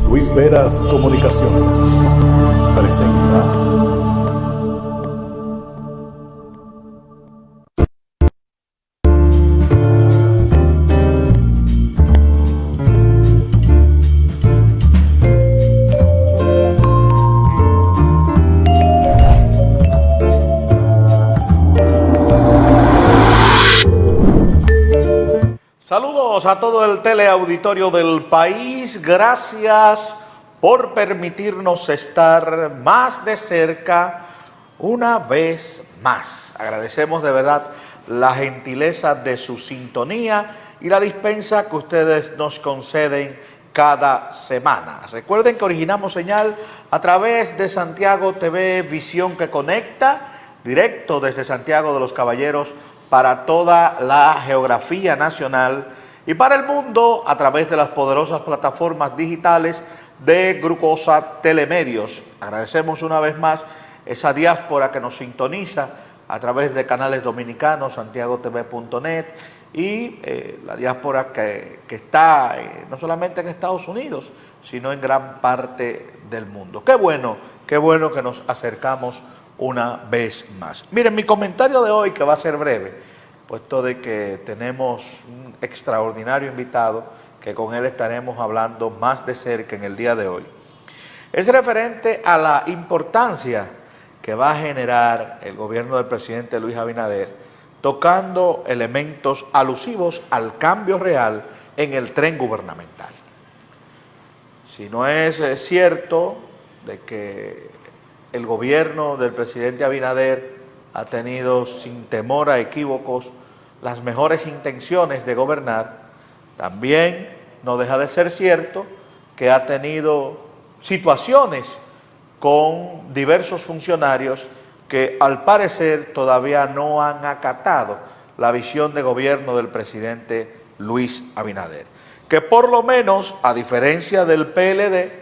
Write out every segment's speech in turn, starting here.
Luis Veras Comunicaciones presenta. Saludos a todo el teleauditorio del país. Gracias por permitirnos estar más de cerca una vez más. Agradecemos de verdad la gentileza de su sintonía y la dispensa que ustedes nos conceden cada semana. Recuerden que originamos señal a través de Santiago TV Visión que Conecta, directo desde Santiago de los Caballeros para toda la geografía nacional y para el mundo a través de las poderosas plataformas digitales de Grucosa Telemedios. Agradecemos una vez más esa diáspora que nos sintoniza a través de canales dominicanos, santiagotv.net y la diáspora que está no solamente en Estados Unidos, sino en gran parte del mundo. Qué bueno que nos acercamos una vez más. Miren, mi comentario de hoy, que va a ser breve, puesto de que tenemos un extraordinario invitado, que con él estaremos hablando más de cerca en el día de hoy, es referente a la importancia que va a generar el gobierno del presidente Luis Abinader, tocando elementos alusivos al cambio real en el tren gubernamental. Si no es cierto de que el gobierno del presidente Abinader ha tenido, sin temor a equívocos, las mejores intenciones de gobernar, también no deja de ser cierto que ha tenido situaciones con diversos funcionarios que al parecer todavía no han acatado la visión de gobierno del presidente Luis Abinader. Que por lo menos, a diferencia del PLD,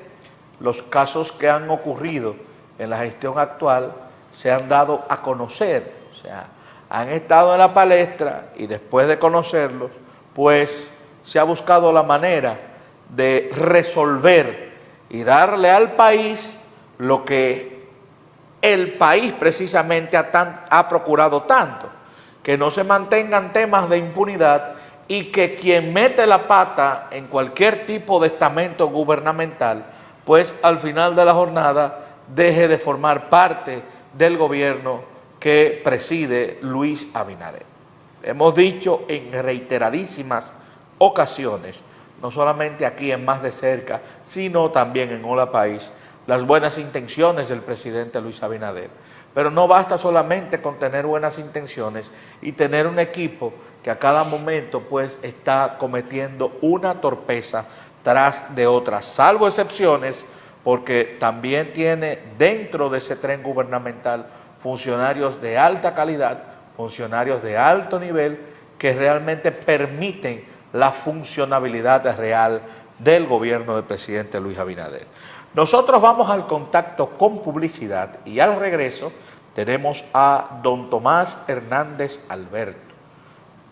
los casos que han ocurrido en la gestión actual se han dado a conocer, o sea, han estado en la palestra y después de conocerlos, pues se ha buscado la manera de resolver y darle al país lo que el país precisamente ha procurado tanto, que no se mantengan temas de impunidad y que quien mete la pata en cualquier tipo de estamento gubernamental, pues al final de la jornada deje de formar parte del gobierno que preside Luis Abinader. Hemos dicho en reiteradísimas ocasiones, no solamente aquí en Más de Cerca, sino también en Hola País, las buenas intenciones del presidente Luis Abinader. Pero no basta solamente con tener buenas intenciones y tener un equipo que a cada momento pues está cometiendo una torpeza tras de otra, salvo excepciones, porque también tiene dentro de ese tren gubernamental funcionarios de alta calidad, funcionarios de alto nivel, que realmente permiten la funcionabilidad real del gobierno del presidente Luis Abinader. Nosotros vamos al contacto con publicidad y al regreso tenemos a don Tomás Hernández Alberto,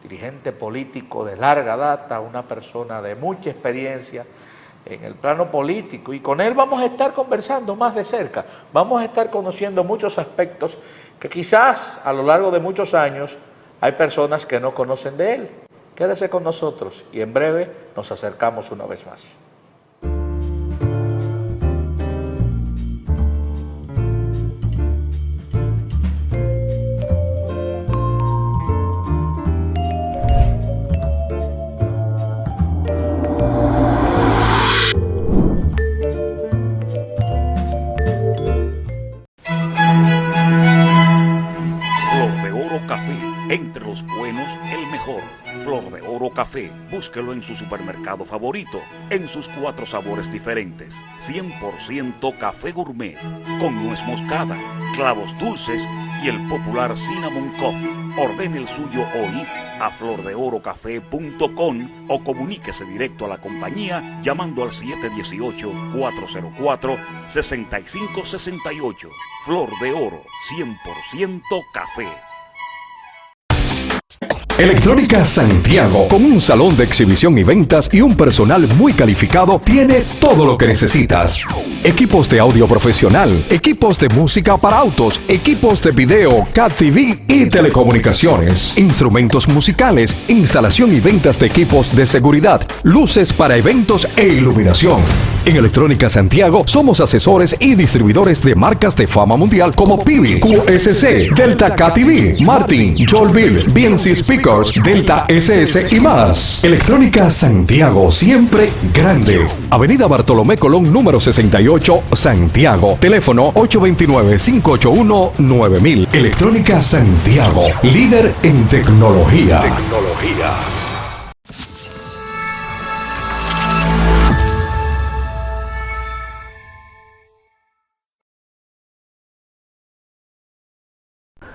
dirigente político de larga data, una persona de mucha experiencia en el plano político, y con él vamos a estar conversando más de cerca, vamos a estar conociendo muchos aspectos que quizás a lo largo de muchos años hay personas que no conocen de él. Quédese con nosotros y en breve nos acercamos una vez más. Entre los buenos, el mejor. Flor de Oro Café. Búsquelo en su supermercado favorito, en sus 4 sabores diferentes. 100% café gourmet, con nuez moscada, clavos dulces y el popular Cinnamon Coffee. Ordene el suyo hoy a flordeorocafé.com o comuníquese directo a la compañía llamando al 718-404-6568. Flor de Oro, 100% café. Electrónica Santiago, con un salón de exhibición y ventas y un personal muy calificado, tiene todo lo que necesitas. Equipos de audio profesional, equipos de música para autos, equipos de video, CAT TV y telecomunicaciones, instrumentos musicales, instalación y ventas de equipos de seguridad, luces para eventos e iluminación. En Electrónica Santiago somos asesores y distribuidores de marcas de fama mundial como Pivi, QSC, Delta KTV, Martin, Joelville, BNC Speakers, Delta SS y más. Electrónica Santiago, siempre grande. Avenida Bartolomé Colón, número 68, Santiago. Teléfono 829-581-9000. Electrónica Santiago, líder en tecnología.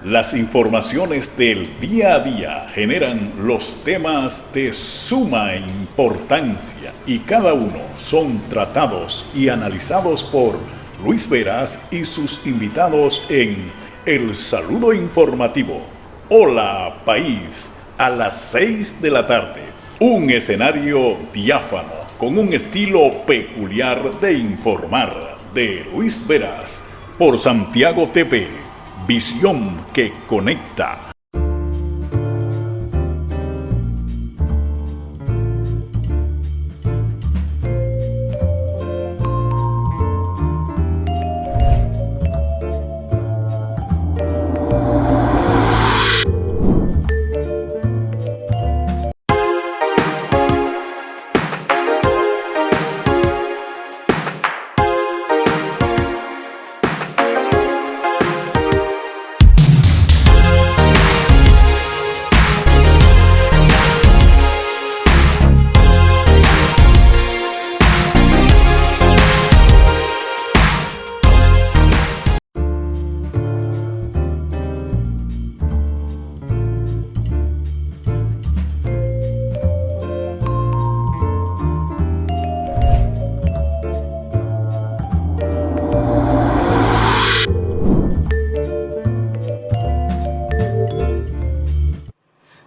Las informaciones del día a día generan los temas de suma importancia y cada uno son tratados y analizados por Luis Veras y sus invitados en El Saludo Informativo. Hola País, a las 6 de la tarde. Un escenario diáfano con un estilo peculiar de informar de Luis Veras por Santiago TV. Visión que conecta.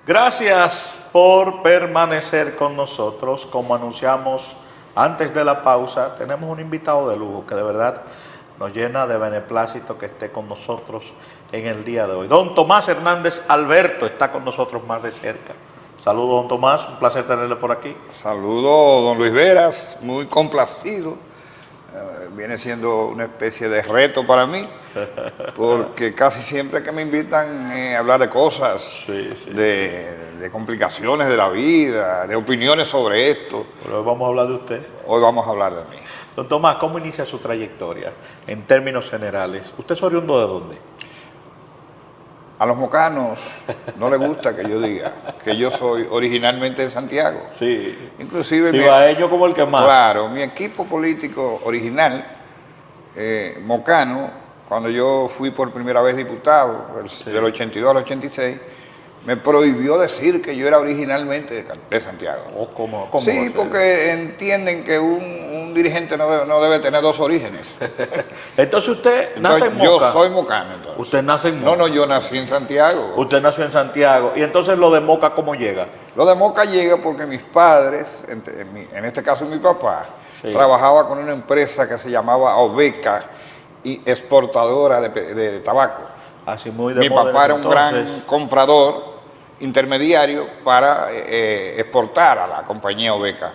Gracias por permanecer con nosotros. Como anunciamos antes de la pausa, tenemos un invitado de lujo que de verdad nos llena de beneplácito que esté con nosotros en el día de hoy. Don Tomás Hernández Alberto está con nosotros más de cerca. Saludos, don Tomás, un placer tenerle por aquí. Saludos, don Luis Veras, muy complacido. Viene siendo una especie de reto para mí, porque casi siempre que me invitan a hablar de cosas, de complicaciones de la vida, de opiniones sobre esto. Pero hoy vamos a hablar de usted. Hoy vamos a hablar de mí. Don Tomás, ¿cómo inicia su trayectoria en términos generales? ¿Usted es oriundo de dónde? A los mocanos no les gusta que yo diga que yo soy originalmente de Santiago. Sí. Inclusive sí, a ellos como el que más. Claro, mi equipo político original, mocano, cuando yo fui por primera vez diputado, del 82 al 86, me prohibió decir que yo era originalmente de Santiago. ¿Cómo sí, porque entienden que un dirigente no debe tener dos orígenes. Entonces usted nace en Moca. Yo soy mocano, entonces. ¿Usted nace en Moca? No, yo nací en Santiago. Usted nació en Santiago. ¿Y entonces lo de Moca cómo llega? Lo de Moca llega porque mis padres, en este caso mi papá, trabajaba con una empresa que se llamaba Obeca y exportadora de tabaco. Así muy de Mi papá era un gran comprador intermediario para exportar a la compañía Obeca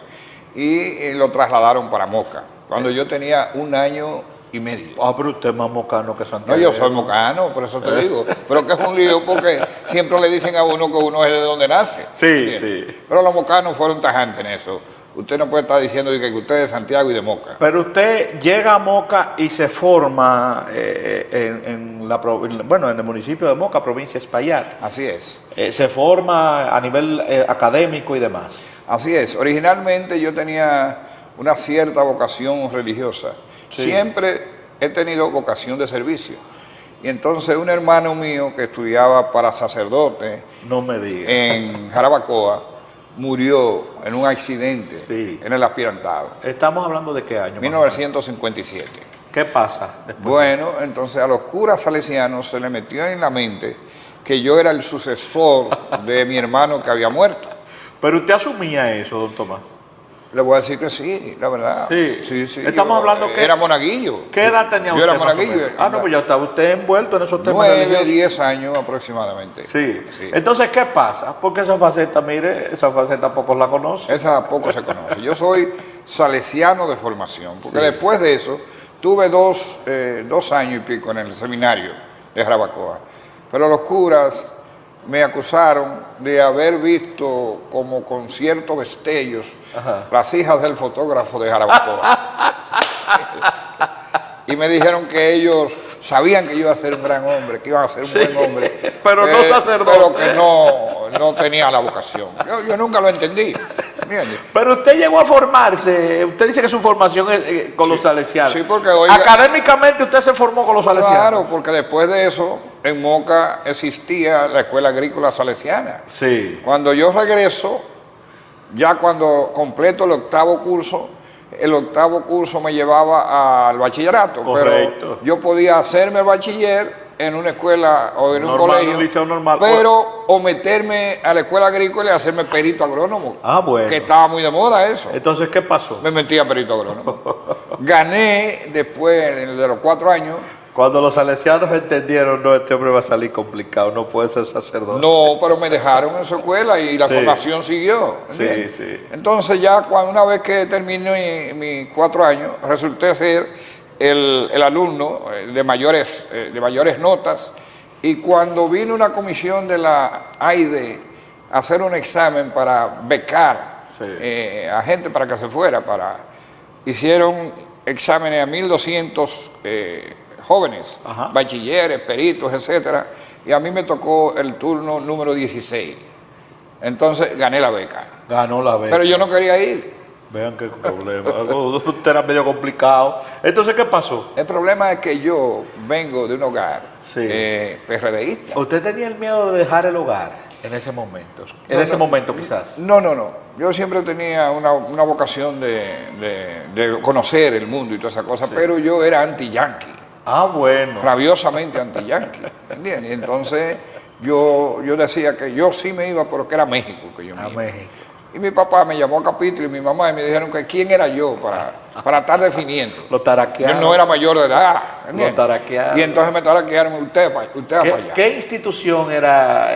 y lo trasladaron para Moca cuando yo tenía 1 año y medio. Ah, pero usted es más mocano que Santiago. No, yo soy mocano, por eso te digo, pero que es un lío porque siempre le dicen a uno que uno es de donde nace. Sí, sí. Pero los mocanos fueron tajantes en eso. Usted no puede estar diciendo que usted es de Santiago y de Moca. Pero usted llega a Moca y se forma en el municipio de Moca, provincia de Espaillat. Así es. Se forma a nivel académico y demás. Así es. Originalmente yo tenía una cierta vocación religiosa. Sí. Siempre he tenido vocación de servicio. Y entonces un hermano mío que estudiaba para sacerdote, no me diga, en Jarabacoa, murió en un accidente en el aspirantado. ¿Estamos hablando de qué año? 1957. ¿Qué pasa después? Bueno, entonces a los curas salesianos se les metió en la mente que yo era el sucesor de mi hermano que había muerto. Pero usted asumía eso, don Tomás. Le voy a decir que sí, la verdad. Sí. Sí. Estamos hablando que... Era monaguillo. ¿Qué edad tenía usted? Yo era más o monaguillo. menos? Ah, no, pues ya estaba usted envuelto en esos temas 9, religiosos. 10 años aproximadamente. Sí. Sí. Entonces, ¿qué pasa? Porque esa faceta, mire, esa faceta pocos la conocen. Esa poco se conoce. Yo soy salesiano de formación, porque Sí. después de eso tuve 2 años y pico en el seminario de Jarabacoa. Pero los curas me acusaron de haber visto como con ciertos destellos las hijas del fotógrafo de Jarabacoa. Y me dijeron que ellos sabían que yo iba a ser un gran hombre, que iba a ser un buen hombre. pero no sacerdote. Pero que no tenía la vocación. Yo nunca lo entendí. ¿Entiendes? Pero usted llegó a formarse, usted dice que su formación es con los salesianos. Sí, porque oiga, académicamente usted se formó con los salesianos. claro, porque después de eso, en Moca existía la Escuela Agrícola Salesiana. Sí. Cuando yo regreso, ya cuando completo el 8º curso, el 8º curso me llevaba al bachillerato. Correcto. Pero yo podía hacerme bachiller en una escuela o en un Normal, colegio, un liceo normal. pero o meterme a la escuela agrícola y hacerme perito agrónomo. Ah, bueno. Que estaba muy de moda eso. Entonces, ¿qué pasó? Me metí a perito agrónomo. Gané después de los 4 años. Cuando los salesianos entendieron, no, este hombre va a salir complicado, no puede ser sacerdote. No, pero me dejaron en su escuela y la Sí. formación siguió. Sí, ¿entiendes? sí. Entonces ya una vez que terminé mis 4 años, resulté ser el alumno de mayores notas, y cuando vino una comisión de la AIDE a hacer un examen para becar a gente para que se fuera, hicieron exámenes a 1.200 jóvenes, Ajá. bachilleres, peritos, etcétera, y a mí me tocó el turno número 16. Entonces gané la beca. Ganó la beca. Pero yo no quería ir. Vean qué problema. Usted era medio complicado. Entonces, ¿qué pasó? El problema es que yo vengo de un hogar Sí. PRDista. Usted tenía el miedo de dejar el hogar en ese momento. En ese momento, quizás. No. Yo siempre tenía una vocación de conocer el mundo y todas esas cosas, pero yo era anti-yanqui. Ah, bueno. Rabiosamente anti-yanqui, ¿entiendes? Entonces yo decía que yo sí me iba, pero que era México que yo me A iba. México. Y mi papá me llamó a capítulo y mi mamá y me dijeron que quién era yo para estar definiendo. Lo taraquearon. Yo no era mayor de edad, ¿entiendes? Lo taraquearon. Y entonces me taraquearon, usted va para allá. ¿Qué institución era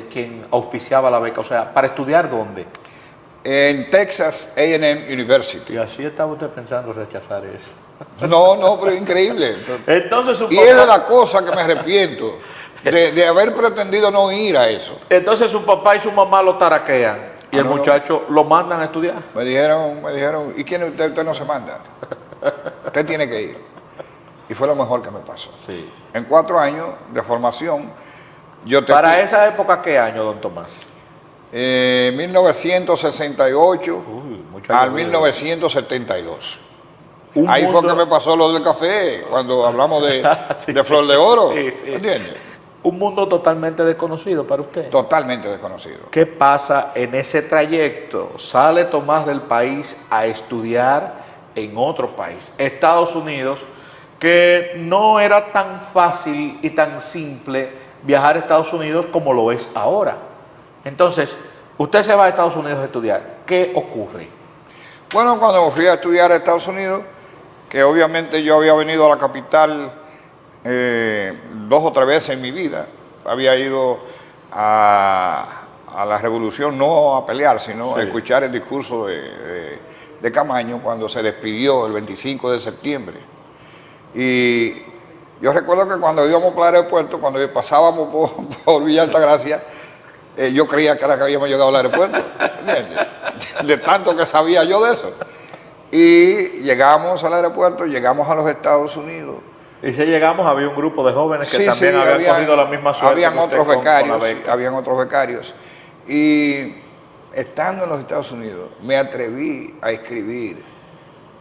quien auspiciaba la beca? O sea, ¿para estudiar dónde? En Texas A&M University. Y así estaba usted pensando rechazar eso. No, pero increíble. Entonces, su Y es de la cosa que me arrepiento, de haber pretendido no ir a eso. Entonces su papá y su mamá lo taraquean y el no. muchacho lo mandan a estudiar. Me dijeron, ¿y quién es usted? Usted no se manda. Usted tiene que ir. Y fue lo mejor que me pasó. Sí. En 4 años de formación, ¿Para esa época qué año, don Tomás? 1968 mucho al llovido. 1972. Un Ahí mundo- fue que me pasó lo del café, cuando hablamos Sí, de Flor de Oro. sí, sí. ¿Entiendes? Un mundo totalmente desconocido para usted. Totalmente desconocido. ¿Qué pasa en ese trayecto? Sale Tomás del país a estudiar en otro país, Estados Unidos, que no era tan fácil y tan simple viajar a Estados Unidos como lo es ahora. Entonces, usted se va a Estados Unidos a estudiar. ¿Qué ocurre? Bueno, cuando fui a estudiar a Estados Unidos, que obviamente yo había venido a la capital 2 o 3 veces en mi vida, había ido a la revolución no a pelear, sino a escuchar el discurso de Camaño cuando se despidió el 25 de septiembre. Y yo recuerdo que cuando íbamos para el aeropuerto, cuando pasábamos por Villa Altagracia, yo creía que era que habíamos llegado al aeropuerto, ¿entiendes? De tanto que sabía yo de eso. Y llegamos al aeropuerto, llegamos a los Estados Unidos. Y si llegamos, había un grupo de jóvenes que Sí, también sí, habían cogido la misma suerte. Habían que usted otros con la becarios, beca. habían otros becarios. Y estando en los Estados Unidos, me atreví a escribir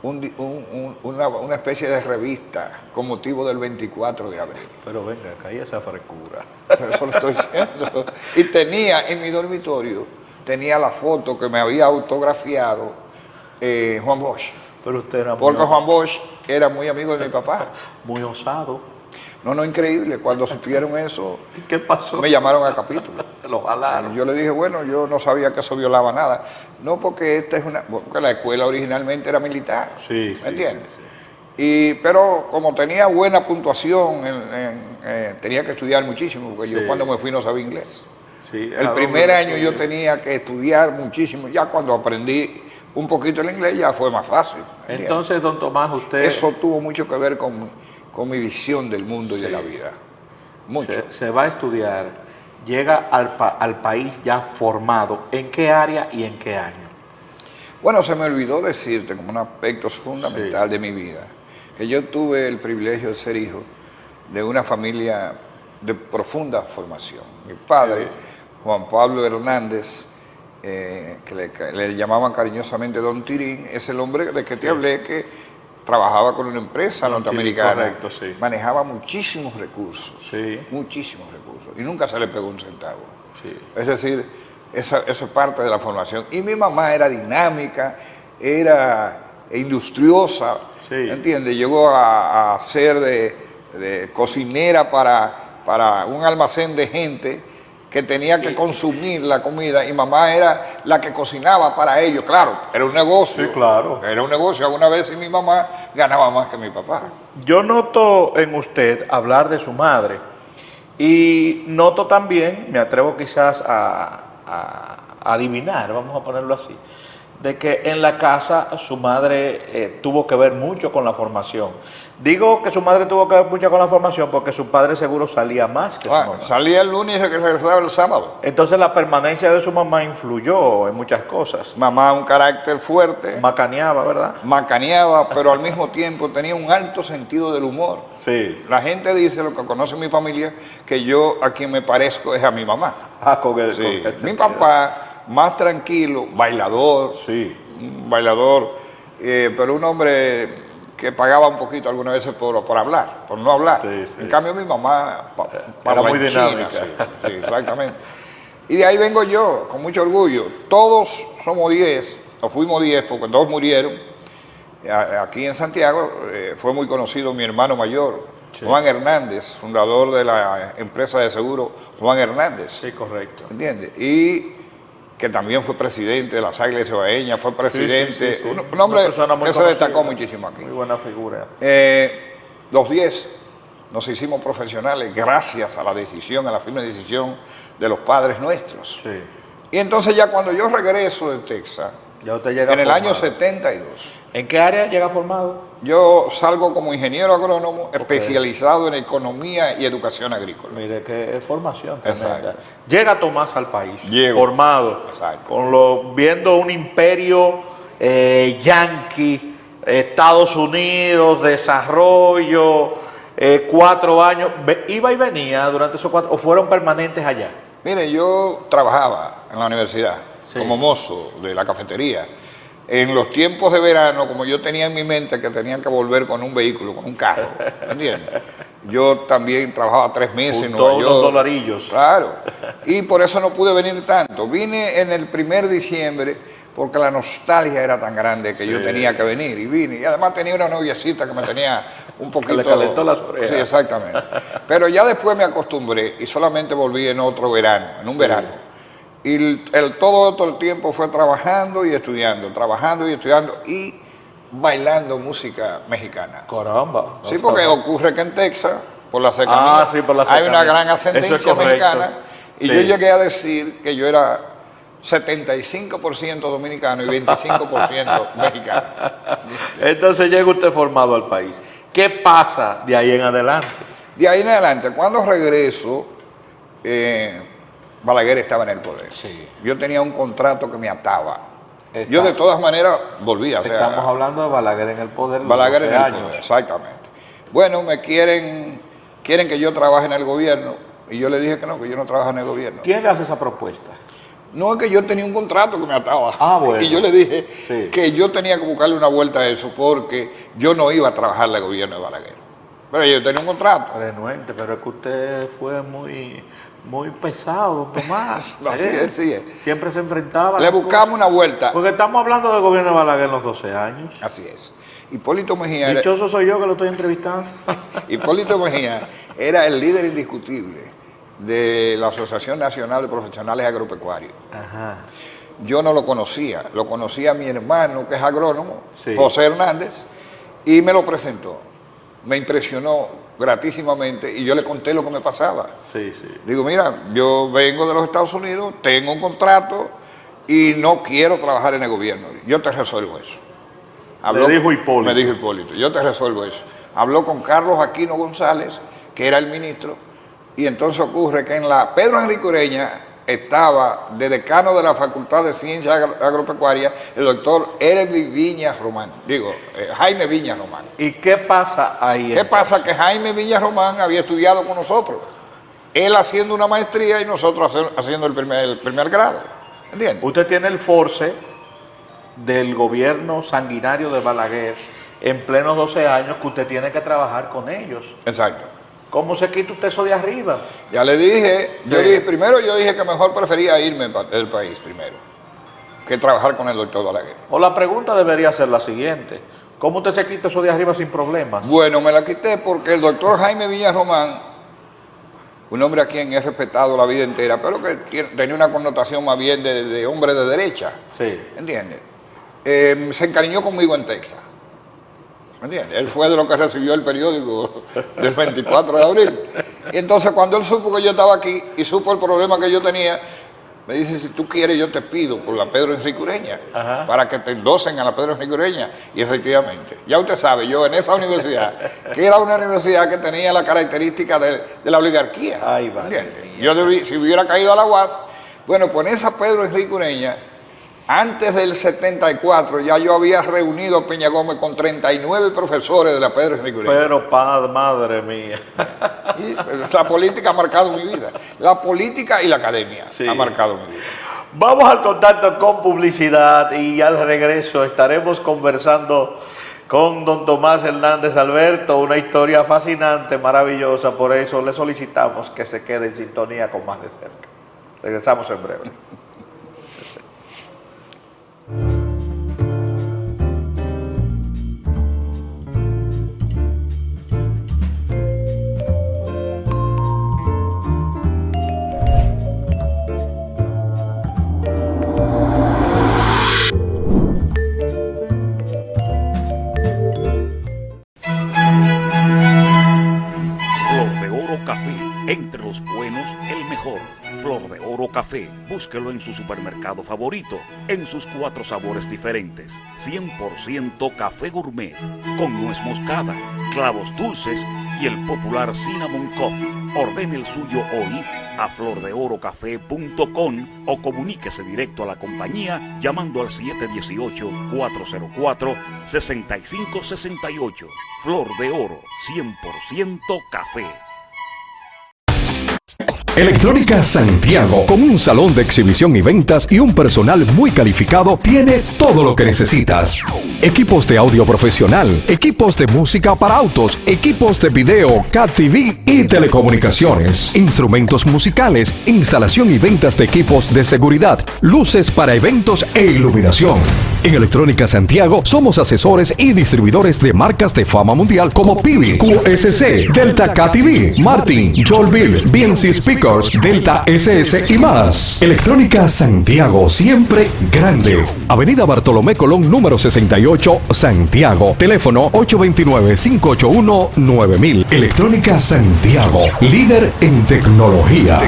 una especie de revista con motivo del 24 de abril. Pero venga, caí esa frescura. Eso lo estoy diciendo. Y tenía en mi dormitorio, tenía la foto que me había autografiado Juan Bosch. Pero usted era Porque Juan Bosch era muy amigo de mi papá. muy osado. No, no, increíble. Cuando supieron eso, ¿Qué pasó? me llamaron a capítulo. Lo jalaron. Yo le dije, bueno, yo no sabía que eso violaba nada. No, porque porque la escuela originalmente era militar. Sí, ¿Me entiendes? Pero como tenía buena puntuación, tenía que estudiar muchísimo, porque yo cuando me fui no sabía inglés. Sí, El primer año yo tenía que estudiar muchísimo. Ya cuando aprendí un poquito el inglés ya fue más fácil. ¿Entiendes? Entonces, don Tomás, usted... Eso tuvo mucho que ver con mi visión del mundo y de la vida. Mucho. Se va a estudiar, llega al país ya formado. ¿En qué área y en qué año? Bueno, se me olvidó decirte como un aspecto fundamental de mi vida, que yo tuve el privilegio de ser hijo de una familia de profunda formación. Mi padre, Juan Pablo Hernández, que le llamaban cariñosamente Don Tirín, es el hombre de que te hablé que trabajaba con una empresa norteamericana, correcto, sí. Manejaba muchísimos recursos, Sí. muchísimos recursos, y nunca se le pegó un centavo. Sí. Es decir, eso es parte de la formación. Y mi mamá era dinámica, era industriosa, Sí. ¿entiendes? Llegó a ser de cocinera para un almacén de gente que tenía que consumir la comida, y mamá era la que cocinaba para ellos. Claro, era un negocio. Sí, claro. Era un negocio. Alguna vez mi mamá ganaba más que mi papá. Yo noto en usted hablar de su madre y noto también, me atrevo quizás a adivinar, vamos a ponerlo así, de que en la casa su madre tuvo que ver mucho con la formación. Digo que su madre tuvo que ver mucho con la formación porque su padre seguro salía más que su mamá. Salía el lunes y regresaba el sábado. Entonces la permanencia de su mamá influyó en muchas cosas. Mamá, un carácter fuerte, Macaneaba, ¿verdad? macaneaba, pero al mismo tiempo tenía un alto sentido del humor. Sí. La gente dice, lo que conoce mi familia, que yo a quien me parezco es a mi mamá. Con Sí. el Mi sentido. papá, más tranquilo, bailador, Sí. un bailador, pero un hombre que pagaba un poquito algunas veces por hablar, por no hablar. Sí, sí. En cambio mi mamá Era muy parlanchina, dinámica. sí, exactamente. Y de ahí vengo yo, con mucho orgullo. Todos somos 10, o fuimos 10 porque 2 murieron. Aquí en Santiago fue muy conocido mi hermano mayor, Sí. Juan Hernández, fundador de la empresa de seguro Juan Hernández. Sí, correcto. ¿Entiendes? Y que también fue presidente de las Águilas Cibaeñas, fue presidente, Sí. un hombre Una persona muy que se conocida. destacó muchísimo aquí. Muy buena figura. Los 10 nos hicimos profesionales gracias a la decisión, a la firme decisión de los padres nuestros. Sí. Y entonces ya cuando yo regreso de Texas, Ya usted llega en el año formado. 72, ¿En qué área llega formado? yo salgo como ingeniero agrónomo especializado en economía y educación agrícola. Mire qué formación tremenda. Exacto. Llega Tomás al país, Llego. formado, Exacto. viendo un imperio yanqui, Estados Unidos, desarrollo, 4 años. ¿Iba y venía durante esos 4 o fueron permanentes allá? Mire, yo trabajaba en la universidad Sí. como mozo de la cafetería. En los tiempos de verano, como yo tenía en mi mente que tenían que volver con un vehículo, con un carro, ¿me entiendes? Yo también trabajaba 3 meses en Juntó Nueva unos York. dolarillos. Claro. Y por eso no pude venir tanto. Vine en el primer diciembre porque la nostalgia era tan grande que yo tenía que venir. Y vine. Y además tenía una noviecita que me tenía un poquito... le calentó las orejas. Sí, exactamente. Pero ya después me acostumbré y solamente volví en otro verano, en un verano. Y todo el tiempo fue trabajando y estudiando y bailando música mexicana. Caramba. Sí, porque ocurre que en Texas, por la cercanía, Sí, por la hay cercanía. una gran Eso ascendencia es correcto. mexicana. Y Sí. yo llegué a decir que yo era 75% dominicano y 25% mexicano. Entonces llega usted formado al país. ¿Qué pasa de ahí en adelante? De ahí en adelante, cuando regreso, Balaguer estaba en el poder. Sí. Yo tenía un contrato que me ataba. Yo de todas maneras volvía. O sea, Estamos hablando de Balaguer en el poder. de Balaguer en 12 el años. poder, exactamente. Bueno, me quieren que yo trabaje en el gobierno, y yo le dije que yo no trabajo en el gobierno. ¿Quién le hace esa propuesta? No, es que yo tenía un contrato que me ataba. Bueno. Y yo le dije Sí. que yo tenía que buscarle una vuelta a eso porque yo no iba a trabajar en el gobierno de Balaguer. Pero yo tenía un contrato. Renuente, pero es que usted fue muy Muy pesado, don Tomás. Así es, sí es. Siempre se enfrentaba. Le buscamos una vuelta. Porque estamos hablando del gobierno de Balaguer en los 12 años. Así es. Hipólito Mejía era, Dichoso soy yo que lo estoy entrevistando. Hipólito Mejía era el líder indiscutible de la Asociación Nacional de Profesionales Agropecuarios. Ajá. Yo no lo conocía a mi hermano, que es agrónomo, Sí. José Hernández, y me lo presentó. Me impresionó gratísimamente y yo le conté lo que me pasaba. Sí, sí. Digo, mira, yo vengo de los Estados Unidos, tengo un contrato y no quiero trabajar en el gobierno. Yo te resuelvo eso. Le dijo Hipólito. Me dijo Hipólito, yo te resuelvo eso. Habló con Carlos Aquino González, que era el ministro, y entonces ocurre que en la Pedro Enrique Ureña estaba de decano de la Facultad de Ciencias Agropecuarias el doctor Jaime Viñas Román. ¿Y qué pasa ahí? ¿Qué pasa? Que Jaime Viñas Román había estudiado con nosotros. Él haciendo una maestría y nosotros haciendo el primer grado. ¿Entiendes? Usted tiene el force del gobierno sanguinario de Balaguer en plenos 12 años que usted tiene que trabajar con ellos. Exacto. ¿Cómo se quita usted eso de arriba? Ya le dije, Sí. yo dije que mejor prefería irme del país primero, que trabajar con el doctor Balaguer. O la pregunta debería ser la siguiente: ¿cómo usted se quita eso de arriba sin problemas? Bueno, me la quité porque el doctor Jaime Viñas Román, un hombre a quien he respetado la vida entera, pero que tenía una connotación más bien de hombre de derecha, Sí. ¿entiendes? Se encariñó conmigo en Texas. ¿Entiendes? Él fue de los que recibió el periódico del 24 de abril. Y entonces cuando él supo que yo estaba aquí y supo el problema que yo tenía, me dice, si tú quieres yo te pido por la Pedro Enrique Ureña, Ajá. para que te endosen a la Pedro Enrique Ureña. Y efectivamente, ya usted sabe, yo en esa universidad, que era una universidad que tenía la característica de la oligarquía. Ay, madre ¿entiendes? mía. Yo si hubiera caído a la UAS, bueno, pues en esa Pedro Enrique Ureña, antes del 74 ya yo había reunido a Peña Gómez con 39 profesores de la Pedro Enrique Ureña. Pero, madre mía. Y la política ha marcado mi vida. La política y la academia Sí. ha marcado mi vida. Vamos al contacto con publicidad y al regreso estaremos conversando con don Tomás Hernández Alberto, una historia fascinante, maravillosa, por eso le solicitamos que se quede en sintonía con Más de Cerca. Regresamos en breve. Flor de Oro Café, entre los buenos, el mejor. Flor de Oro Café, búsquelo en su supermercado favorito, en sus 4 sabores diferentes. 100% café gourmet, con nuez moscada, clavos dulces y el popular Cinnamon Coffee. Ordene el suyo hoy a flordeorocafé.com o comuníquese directo a la compañía llamando al 718-404-6568. Flor de Oro, 100% café. Electrónica Santiago, con un salón de exhibición y ventas y un personal muy calificado, tiene todo lo que necesitas. Equipos de audio profesional, equipos de música para autos, equipos de video, CAT TV y telecomunicaciones, instrumentos musicales, instalación y ventas de equipos de seguridad, luces para eventos e iluminación. En Electrónica Santiago somos asesores y distribuidores de marcas de fama mundial como Pivi, QSC, Delta KTV, Martin, Jolville, BNC Speakers, Delta SS y más. Electrónica Santiago, siempre grande. Avenida Bartolomé Colón, número 68, Santiago. Teléfono 829-581-9000. Electrónica Santiago, líder en tecnología.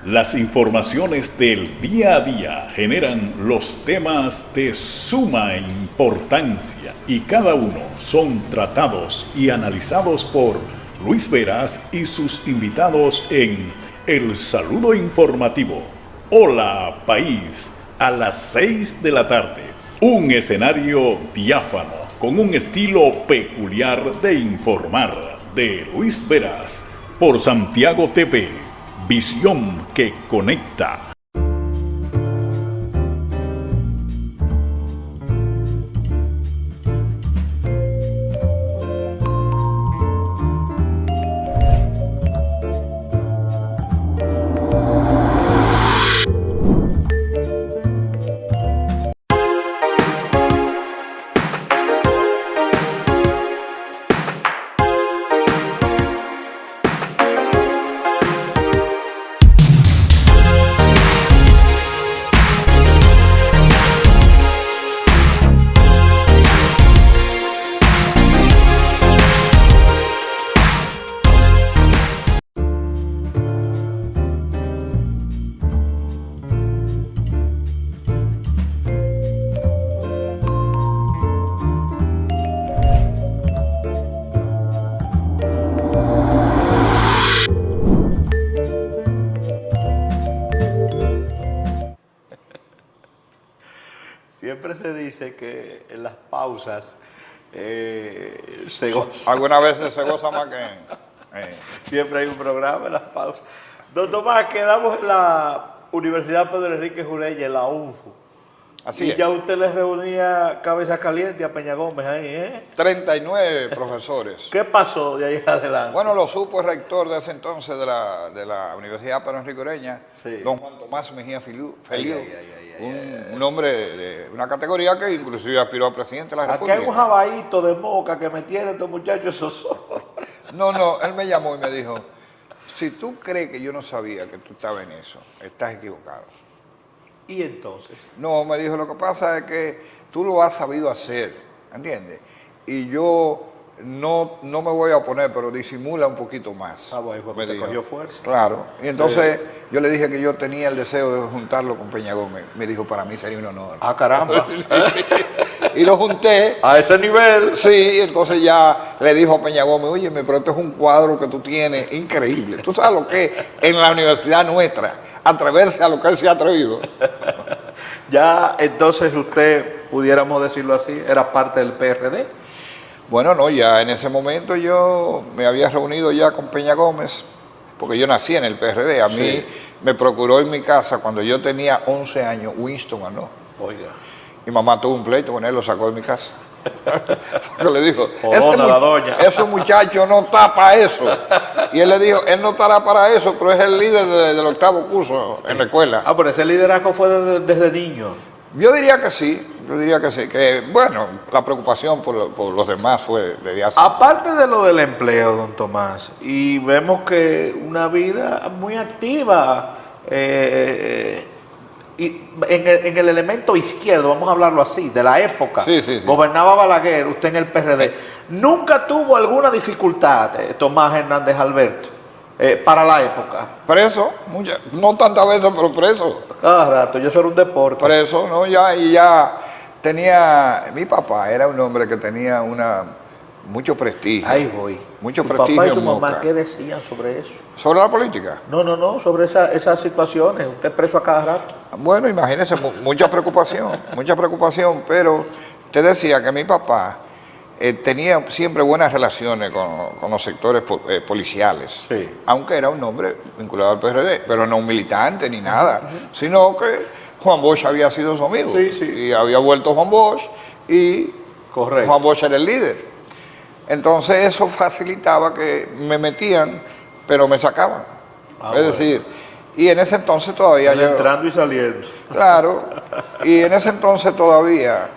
Las informaciones del día a día generan los temas de suma importancia y cada uno son tratados y analizados por Luis Veras y sus invitados en El Saludo Informativo. Hola País, a las 6 de la tarde. Un escenario diáfano con un estilo peculiar de informar de Luis Veras por Santiago TV. Visión que conecta. siempre se dice que en las pausas Algunas veces se goza más que siempre hay un programa en las pausas. Don Tomás, quedamos en la Universidad Pedro Enrique Ureña, en la UNFU. Así y es. ya usted le reunía cabeza caliente a Peña Gómez ahí, ¿eh? 39 profesores. ¿Qué pasó de ahí adelante? Bueno, lo supo el rector de ese entonces de la Universidad Pedro Enrique Ureña, Sí. don Juan Tomás Mejía Feliu, ay, un hombre de una categoría que inclusive aspiró a presidente de la Aquí República. hay un jabaíto de moca que me tienen estos muchachos esos. No, él me llamó y me dijo, si tú crees que yo no sabía que tú estabas en eso, estás equivocado. Y entonces, No, me dijo, lo que pasa es que tú lo has sabido hacer, ¿entiendes? Y yo no me voy a oponer, pero disimula un poquito más. ahí fue que me te dijo. cogió fuerza. Claro. Y entonces yo le dije que yo tenía el deseo de juntarlo con Peña Gómez. Me dijo, para mí sería un honor. Ah, caramba. Y lo junté. A ese nivel. Sí, entonces ya le dijo a Peña Gómez, oye, pero este es un cuadro que tú tienes increíble. Tú sabes lo que es en la universidad nuestra, atreverse a lo que él se ha atrevido. Ya entonces usted, pudiéramos decirlo así, era parte del PRD. Bueno, no, ya en ese momento yo me había reunido ya con Peña Gómez, porque yo nací en el PRD. A mí me procuró en mi casa cuando yo tenía 11 años, Winston ganó. Oiga. Mi mamá tuvo un pleito con él, lo sacó de mi casa. Porque le dijo, Jodona la doña. ese muchacho no está para eso. Y él le dijo, él no estará para eso, pero es el líder del octavo curso en la escuela. Ah, pero ese liderazgo fue desde niño. Yo diría que sí, que bueno, la preocupación por los demás fue desde hace... Aparte de lo del empleo, don Tomás, y vemos que una vida muy activa, y en el elemento izquierdo, vamos a hablarlo así, de la época, Sí, sí, sí. gobernaba Balaguer, usted en el PRD, ¿nunca tuvo alguna dificultad, Tomás Hernández Alberto, para la época? Preso, no tantas veces, pero preso. Cada rato, yo soy un deporte. Preso, ¿no? Ya tenía... Mi papá era un hombre que tenía mucho prestigio. Ahí voy. Mucho Su prestigio papá y su en mamá, Moca. ¿qué decían sobre eso? ¿Sobre la política? No, sobre esas situaciones, usted preso a cada rato. Bueno, imagínese, mucha preocupación, pero te decía que mi papá tenía siempre buenas relaciones con los sectores policiales, Sí. aunque era un hombre vinculado al PRD, pero no un militante ni nada, sino que Juan Bosch había sido su amigo, Sí. y había vuelto Juan Bosch, y Correcto. Juan Bosch era el líder. Entonces eso facilitaba que me metían, pero me sacaban. Es decir, y en ese entonces todavía yo... Entrando y saliendo. Claro, y en ese entonces todavía,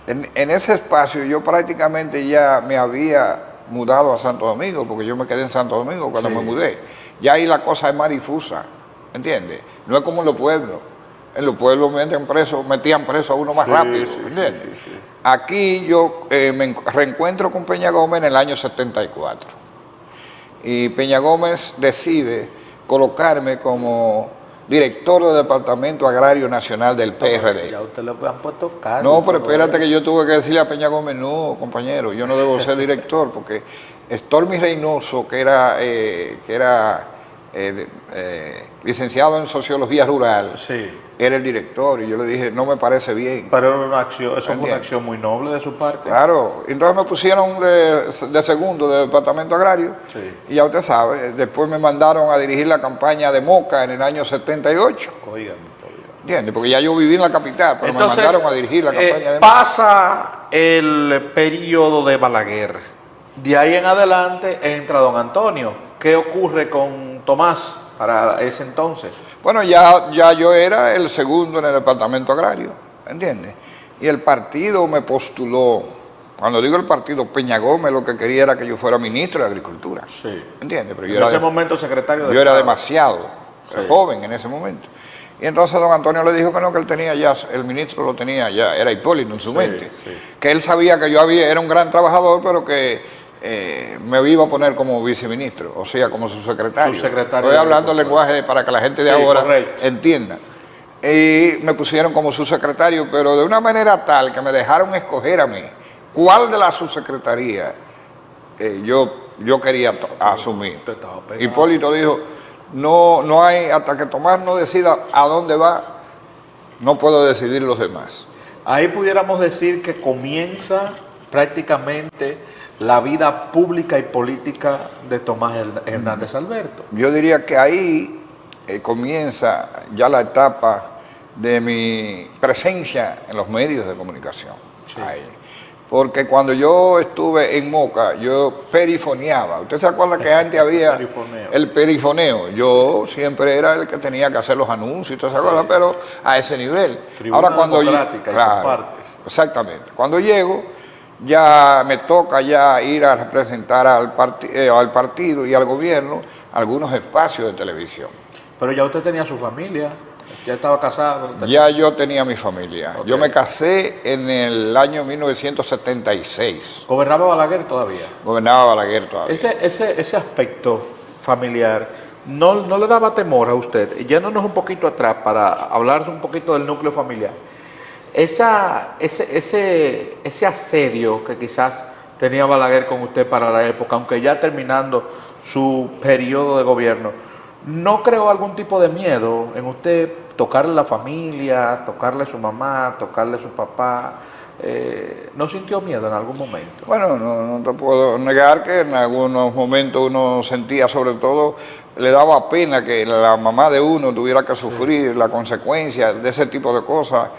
en ese espacio yo prácticamente ya me había mudado a Santo Domingo, porque yo me quedé en Santo Domingo cuando Sí. me mudé. Ya ahí la cosa es más difusa, ¿entiendes? No es como en los pueblos. En los pueblos metían preso a uno más rápido, ¿entiendes? Sí. Aquí yo me reencuentro con Peña Gómez en el año 74. Y Peña Gómez decide colocarme como director del Departamento Agrario Nacional del PRD. Ya usted le han puesto cargo. No, pero espérate que yo tuve que decirle a Peña Gómez, no, compañero, yo no debo ser director, porque Stormy Reynoso, que era licenciado en Sociología Rural, Sí. era el director, y yo le dije, no me parece bien. Pero era una acción, eso fue una Entiendo. acción muy noble de su parte. Claro, entonces me pusieron de segundo del Departamento Agrario, Sí. y ya usted sabe, después me mandaron a dirigir la campaña de Moca en el año 78, Oigan. ¿entiendes? Porque ya yo viví en la capital, pero Entonces, me mandaron a dirigir la campaña de Moca. pasa el periodo de Balaguer. De ahí en adelante entra don Antonio. ¿Qué ocurre con Tomás para ese entonces? Bueno, ya yo era el segundo en el Departamento Agrario, ¿entiendes? Y el partido me postuló. Cuando digo el partido, Peña Gómez lo que quería era que yo fuera ministro de Agricultura. Sí. ¿Entiendes? Pero En ese momento secretario de yo era Estado. demasiado Sí. joven en ese momento. Y entonces don Antonio le dijo que no, que él tenía ya, el ministro lo tenía ya, era Hipólito en su mente. sí. Que él sabía que yo era un gran trabajador, pero que me iba a poner como viceministro, o sea, como su secretario. Subsecretario Estoy de hablando el Agricultura. lenguaje para que la gente de Sí, ahora correcto. entienda. Y me pusieron como subsecretario, pero de una manera tal que me dejaron escoger a mí cuál de las subsecretarías yo quería asumir. Usted estaba pegado. Hipólito dijo, no hay, hasta que Tomás no decida a dónde va, no puedo decidir los demás. Ahí pudiéramos decir que comienza prácticamente la vida pública y política de Tomás Hernández Alberto. Yo diría que ahí comienza ya la etapa de mi presencia en los medios de comunicación. Sí. Ahí. Porque cuando yo estuve en Moca, yo perifoneaba. ¿Usted se acuerda que antes había Perifoneo. el perifoneo? Yo siempre era el que tenía que hacer los anuncios, ¿usted se acuerda? Pero a ese nivel. Tribuna democrática y por partes. Exactamente. Cuando llego, ya me toca ya ir a representar al partido y al gobierno algunos espacios de televisión. Pero ya usted tenía su familia, ya estaba casado. Ya yo tenía mi familia. Ok. Yo me casé en el año 1976. ¿Gobernaba Balaguer todavía? Gobernaba Balaguer todavía. Ese aspecto familiar, ¿no le daba temor a usted? Yéndonos un poquito atrás para hablar un poquito del núcleo familiar. Ese asedio que quizás tenía Balaguer con usted para la época, aunque ya terminando su periodo de gobierno, ¿no creó algún tipo de miedo en usted tocarle la familia, tocarle a su mamá, tocarle a su papá? ¿No sintió miedo en algún momento? Bueno, no te puedo negar que en algunos momentos uno sentía, sobre todo, le daba pena que la mamá de uno tuviera que sufrir la consecuencia de ese tipo de cosas.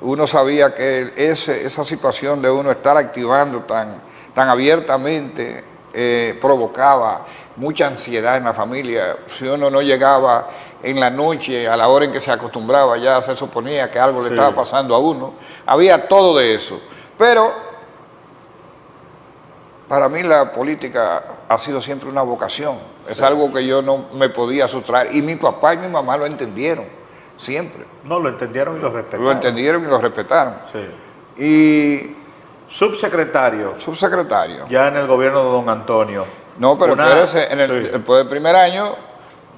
Uno sabía que esa situación de uno estar activando tan abiertamente provocaba mucha ansiedad en la familia. Si uno no llegaba en la noche, a la hora en que se acostumbraba, ya se suponía que algo le estaba pasando a uno. Había todo de eso. Pero para mí la política ha sido siempre una vocación. Es algo que yo no me podía sustraer. Y mi papá y mi mamá lo entendieron, siempre. No, lo entendieron y lo respetaron. Lo entendieron y lo respetaron. Sí. Y Subsecretario, subsecretario. ya en el gobierno de don Antonio. No, pero espérese, Sí. después del primer año,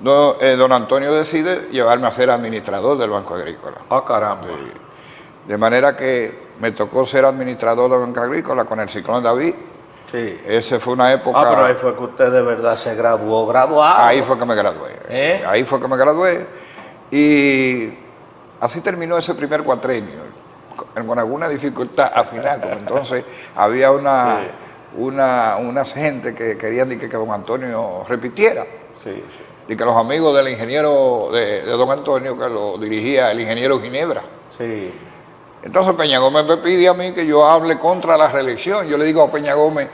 don Antonio decide llevarme a ser administrador del Banco Agrícola. Ah, caramba. De manera que me tocó ser administrador del Banco Agrícola con el Ciclón David. Sí. Esa fue una época... Ah, pero ahí fue que usted de verdad se graduado. Ahí fue que me gradué. Ahí fue que me gradué. Y así terminó ese primer cuatrenio, con alguna dificultad al final, porque entonces había una gente que querían que don Antonio repitiera. Sí. Y que los amigos del ingeniero de don Antonio, que lo dirigía el ingeniero Ginebra. Sí. Entonces Peña Gómez me pide a mí que yo hable contra la reelección. Yo le digo a Peña Gómez,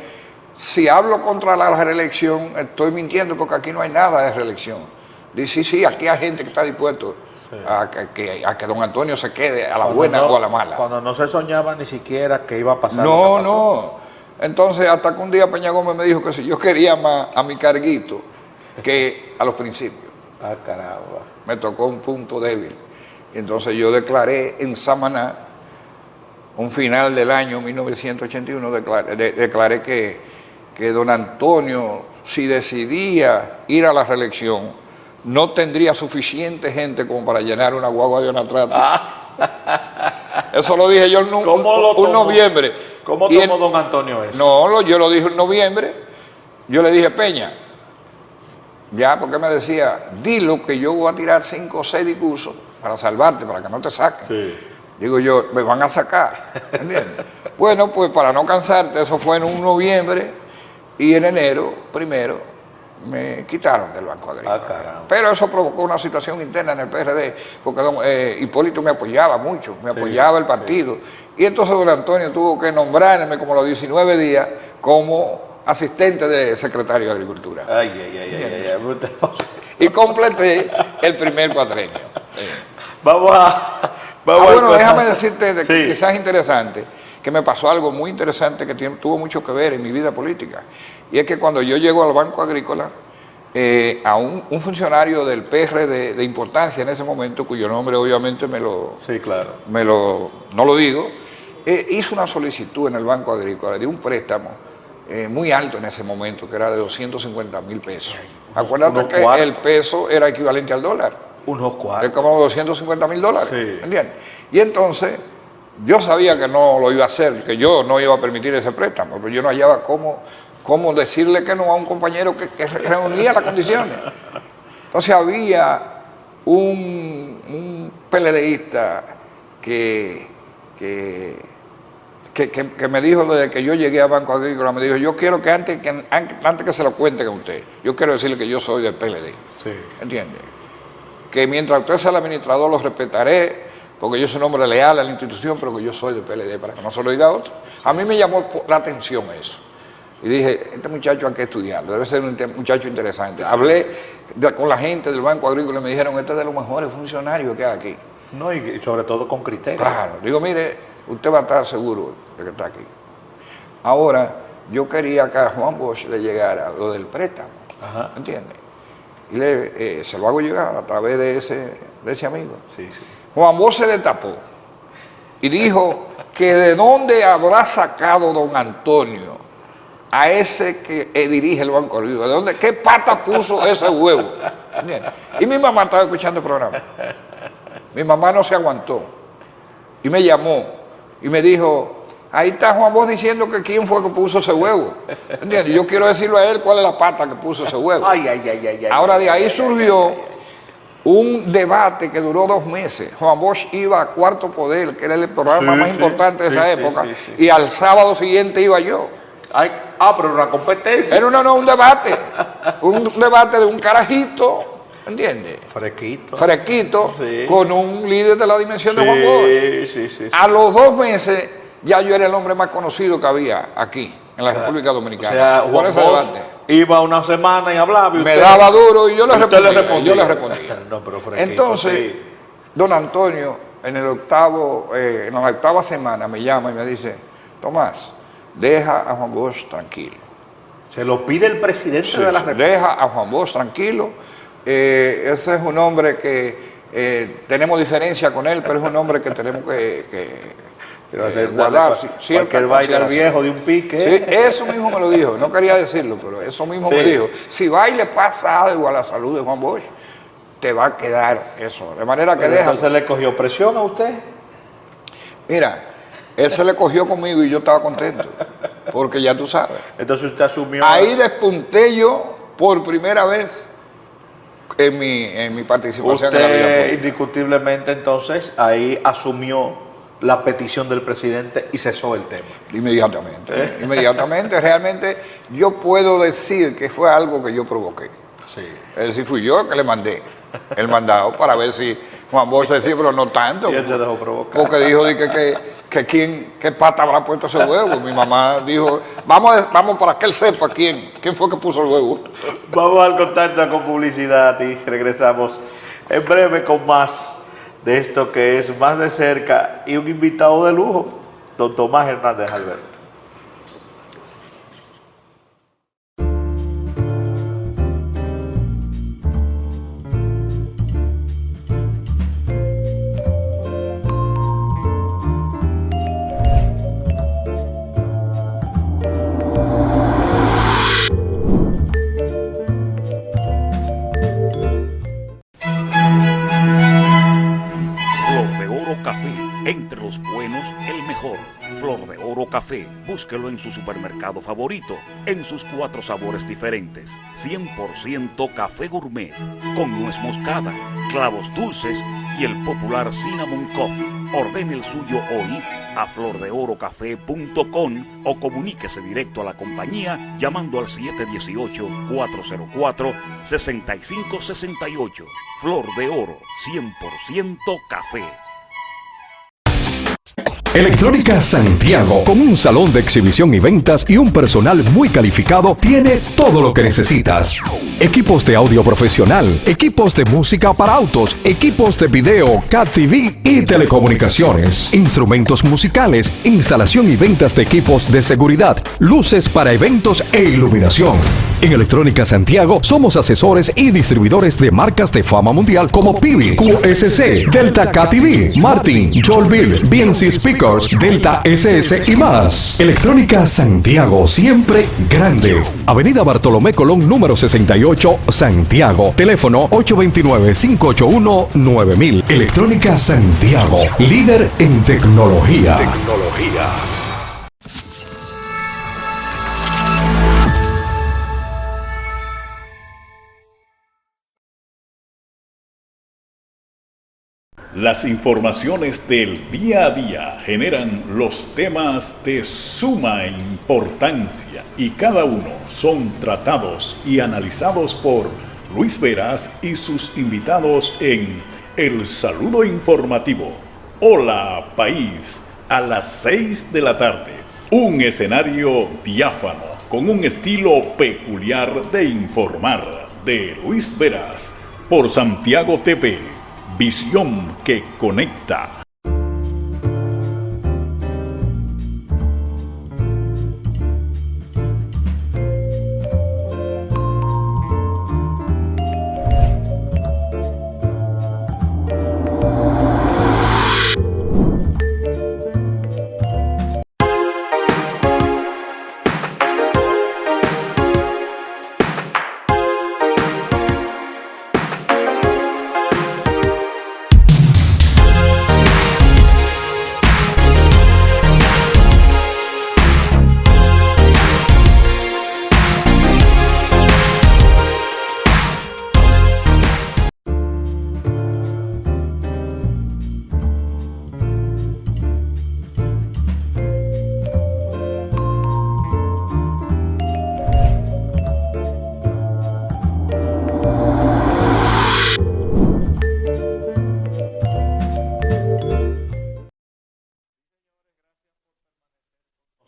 si hablo contra la reelección, estoy mintiendo porque aquí no hay nada de reelección. Dice, sí, aquí hay gente que está dispuesto a que don Antonio se quede a la buena o a la mala. Cuando no se soñaba ni siquiera que iba a pasar. No, no. Entonces, hasta que un día Peña Gómez me dijo que si yo quería más a mi carguito que a los principios. Ah, caramba. Me tocó un punto débil. Y entonces yo declaré en Samaná, un final del año 1981, declaré que don Antonio, si decidía ir a la reelección, no tendría suficiente gente como para llenar una guagua de Onatrati. Eso lo dije yo en un noviembre. ¿Cómo tomó don Antonio eso? No, yo lo dije en noviembre. Yo le dije, Peña, ya, porque me decía, dilo que yo voy a tirar 5 o 6 discursos para salvarte, para que no te saquen. Sí. Digo yo, me van a sacar, ¿entiendes? Bueno, pues para no cansarte, eso fue en un noviembre, y en enero, primero, me quitaron del Banco Agrícola. Ah, caramba. Pero eso provocó una situación interna en el PRD, porque don Hipólito me apoyaba mucho, me apoyaba el partido. Y entonces don Antonio tuvo que nombrarme como los 19 días como asistente de secretario de Agricultura. Ay. Y completé el primer cuatrenio. Vamos a Bueno, cosas. déjame decirte, Sí. quizás interesante, que me pasó algo muy interesante que tuvo mucho que ver en mi vida política. Y es que cuando yo llego al Banco Agrícola, a un funcionario del PRD de importancia en ese momento, cuyo nombre obviamente Sí, claro. no lo digo, hizo una solicitud en el Banco Agrícola de un préstamo muy alto en ese momento, que era de 250,000 pesos. Acuérdate que cuartos. el peso era equivalente al dólar. Unos Es cuartos. como 250,000 dólares. Sí. ¿Entiendes? Y entonces, yo sabía que no lo iba a hacer, que yo no iba a permitir ese préstamo, pero yo no hallaba cómo decirle que no a un compañero que reunía las condiciones. Entonces había un PLDista que me dijo desde que yo llegué a Banco Agrícola, me dijo, yo quiero que antes que se lo cuenten a usted, yo quiero decirle que yo soy del PLD. Sí. ¿Entiende? Que mientras usted sea el administrador lo respetaré, porque yo soy un hombre leal a la institución, pero que yo soy del PLD, para que no se lo diga a otro. A mí me llamó la atención eso. Y dije, este muchacho hay que estudiarlo, debe ser un muchacho interesante. Hablé con la gente del Banco Agrícola y me dijeron, este es de los mejores funcionarios que hay aquí. No, y sobre todo con criterio. Claro, digo, mire, usted va a estar seguro de que está aquí. Ahora, yo quería que a Juan Bosch le llegara lo del préstamo, ¿entiende? Y se lo hago llegar a través de ese amigo. Sí, sí. Juan Bosch se destapó y dijo que de dónde habrá sacado don Antonio a ese que dirige el Banco Agrícola, ¿de dónde, qué pata puso ese huevo? ¿Entiende? Y mi mamá estaba escuchando el programa. Mi mamá no se aguantó y me llamó y me dijo, ahí está Juan Bosch diciendo que quién fue que puso ese huevo. ¿Entiendes? Yo quiero decirle a él cuál es la pata que puso ese huevo. Ahora de ahí surgió un debate que duró 2 meses. Juan Bosch iba a Cuarto Poder, que era el programa más importante de esa época, y al sábado siguiente iba yo. Pero una competencia. Era un debate. Un debate de un carajito, ¿entiendes? Fresquito, sí, con un líder de la dimensión de Juan Bosch. Sí. A los 2 meses ya yo era el hombre más conocido que había aquí, en la República Dominicana. O sea, Juan Bosch iba una semana y hablaba. Me daba duro y yo le respondía. No, pero entonces, don Antonio, en la 8ª semana me llama y me dice, Tomás, deja a Juan Bosch tranquilo. Se lo pide el presidente de la República. Deja a Juan Bosch tranquilo. Ese es un hombre que tenemos diferencia con él, pero es un hombre que tenemos que guardar. Cualquier baile viejo de un pique. Sí, eso mismo me lo dijo. No quería decirlo, pero eso mismo me dijo. Si va y le pasa algo a la salud de Juan Bosch, te va a quedar eso. De manera que deja. ¿Entonces le cogió presión a usted? Mira, él se le cogió conmigo y yo estaba contento, porque ya tú sabes. Entonces usted asumió. Ahí despunté yo por primera vez en mi participación usted, en la vida pública. Indiscutiblemente, entonces, ahí asumió la petición del presidente y cesó el tema. Inmediatamente. Realmente yo puedo decir que fue algo que yo provoqué. Sí. Es decir, fui yo que le mandé el mandado para ver si Juan Bosch decía, pero no tanto. Y él se dejó provocar. Porque dijo qué pata habrá puesto ese huevo. Mi mamá dijo, vamos para que él sepa quién fue que puso el huevo. Vamos al contacto con publicidad y regresamos en breve con más de esto que es Más de Cerca y un invitado de lujo, don Tomás Hernández Alberto. Entre los buenos, el mejor. Flor de Oro Café. Búsquelo en su supermercado favorito, en sus 4 sabores diferentes. 100% café gourmet, con nuez moscada, clavos dulces y el popular Cinnamon Coffee. Ordene el suyo hoy a flordeorocafé.com o comuníquese directo a la compañía llamando al 718-404-6568. Flor de Oro, 100% café. Electrónica Santiago, con un salón de exhibición y ventas y un personal muy calificado, tiene todo lo que necesitas. Equipos de audio profesional, equipos de música para autos, equipos de video, CAT TV y telecomunicaciones, instrumentos musicales, instalación y ventas de equipos de seguridad, luces para eventos e iluminación. En Electrónica Santiago somos asesores y distribuidores de marcas de fama mundial como Pivi, QSC, Delta KTV, Martin, Jolville, BNC Speakers, Delta SS y más. Electrónica Santiago, siempre grande. Avenida Bartolomé Colón, número 68, Santiago. Teléfono 829-581-9000. Electrónica Santiago, líder en tecnología. Las informaciones del día a día generan los temas de suma importancia y cada uno son tratados y analizados por Luis Veras y sus invitados en El Saludo Informativo. Hola País, a las 6 de la tarde. Un escenario diáfano con un estilo peculiar de informar de Luis Veras por Santiago TV. Visión que conecta.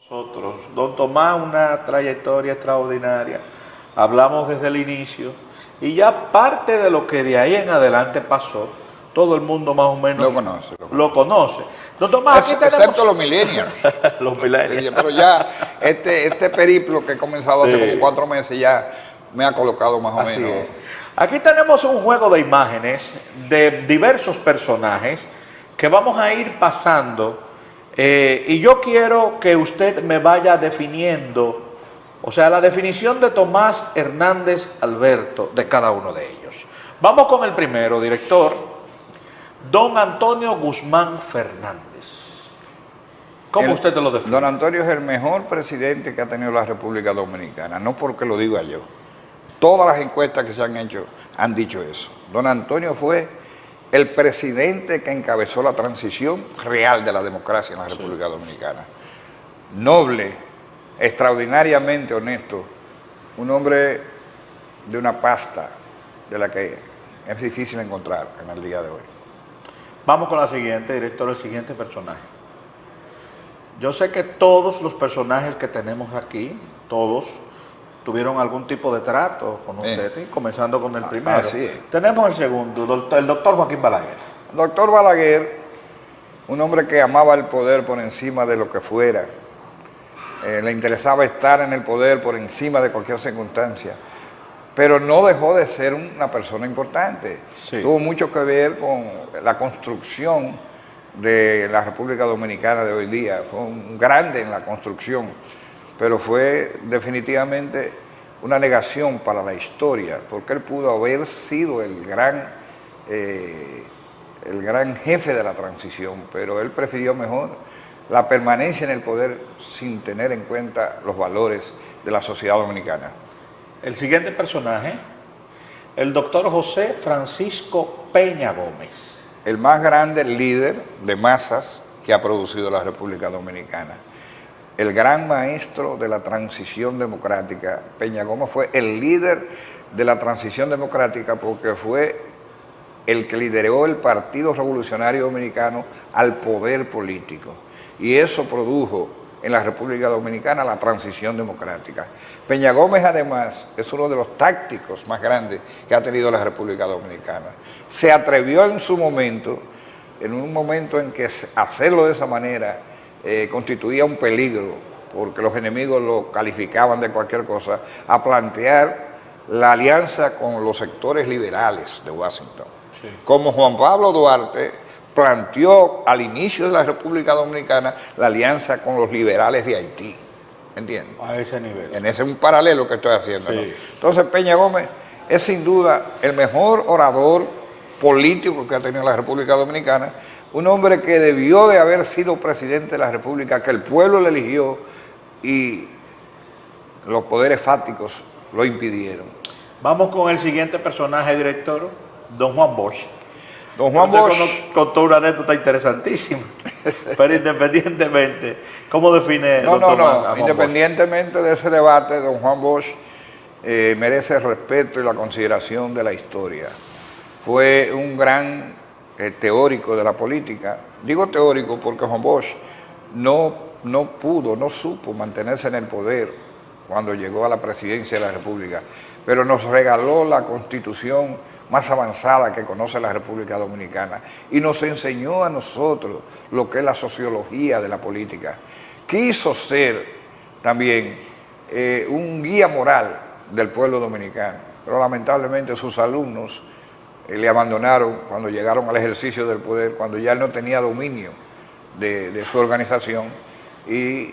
Nosotros, don Tomás, una trayectoria extraordinaria, hablamos desde el inicio y ya parte de lo que de ahí en adelante pasó, todo el mundo más o menos lo conoce. Don Tomás, aquí tenemos... Excepto los millennials. Los millennials. Pero ya este periplo que he comenzado hace como 4 meses ya me ha colocado más o Así menos. es. Aquí tenemos un juego de imágenes de diversos personajes que vamos a ir pasando. Y yo quiero que usted me vaya definiendo, o sea, la definición de Tomás Hernández Alberto de cada uno de ellos. Vamos con el primero, director, don Antonio Guzmán Fernández. ¿Cómo usted lo define? Don Antonio es el mejor presidente que ha tenido la República Dominicana, no porque lo diga yo. Todas las encuestas que se han hecho han dicho eso. Don Antonio fue el presidente que encabezó la transición real de la democracia en la República Dominicana. Noble, extraordinariamente honesto, un hombre de una pasta de la que es difícil encontrar en el día de hoy. Vamos con la siguiente, director, el siguiente personaje. Yo sé que todos los personajes que tenemos aquí, todos, tuvieron algún tipo de trato con usted, comenzando con el primero. Así es. Tenemos el segundo, el doctor Joaquín Balaguer. Doctor Balaguer, un hombre que amaba el poder por encima de lo que fuera, le interesaba estar en el poder por encima de cualquier circunstancia, pero no dejó de ser una persona importante. Sí. Tuvo mucho que ver con la construcción de la República Dominicana de hoy día, fue un grande en la construcción, pero fue definitivamente una negación para la historia, porque él pudo haber sido el gran jefe de la transición, pero él prefirió mejor la permanencia en el poder sin tener en cuenta los valores de la sociedad dominicana. El siguiente personaje, el doctor José Francisco Peña Gómez. El más grande líder de masas que ha producido la República Dominicana. El gran maestro de la transición democrática. Peña Gómez fue el líder de la transición democrática porque fue el que lideró el Partido Revolucionario Dominicano al poder político. Y eso produjo en la República Dominicana la transición democrática. Peña Gómez, además, es uno de los tácticos más grandes que ha tenido la República Dominicana. Se atrevió en su momento, en un momento en que hacerlo de esa manera constituía un peligro, porque los enemigos lo calificaban de cualquier cosa, a plantear la alianza con los sectores liberales de Washington. Sí. Como Juan Pablo Duarte planteó al inicio de la República Dominicana la alianza con los liberales de Haití. ¿Entiendes? A ese nivel. En ese es un paralelo que estoy haciendo. Sí. ¿No? Entonces Peña Gómez es sin duda el mejor orador político que ha tenido la República Dominicana, un hombre que debió de haber sido presidente de la República, que el pueblo le eligió y los poderes fácticos lo impidieron. Vamos con el siguiente personaje, director, don Juan Bosch. Don Juan Usted Bosch contó una anécdota interesantísima. Pero independientemente, ¿cómo define No, doctor no, a Juan independientemente de ese debate, don Juan Bosch merece el respeto y la consideración de la historia. Fue un gran teórico de la política. Digo teórico porque Juan Bosch no supo mantenerse en el poder cuando llegó a la presidencia de la República, pero nos regaló la Constitución más avanzada que conoce la República Dominicana y nos enseñó a nosotros lo que es la sociología de la política. Quiso ser también un guía moral del pueblo dominicano, pero lamentablemente sus alumnos le abandonaron cuando llegaron al ejercicio del poder, cuando ya él no tenía dominio de su organización, y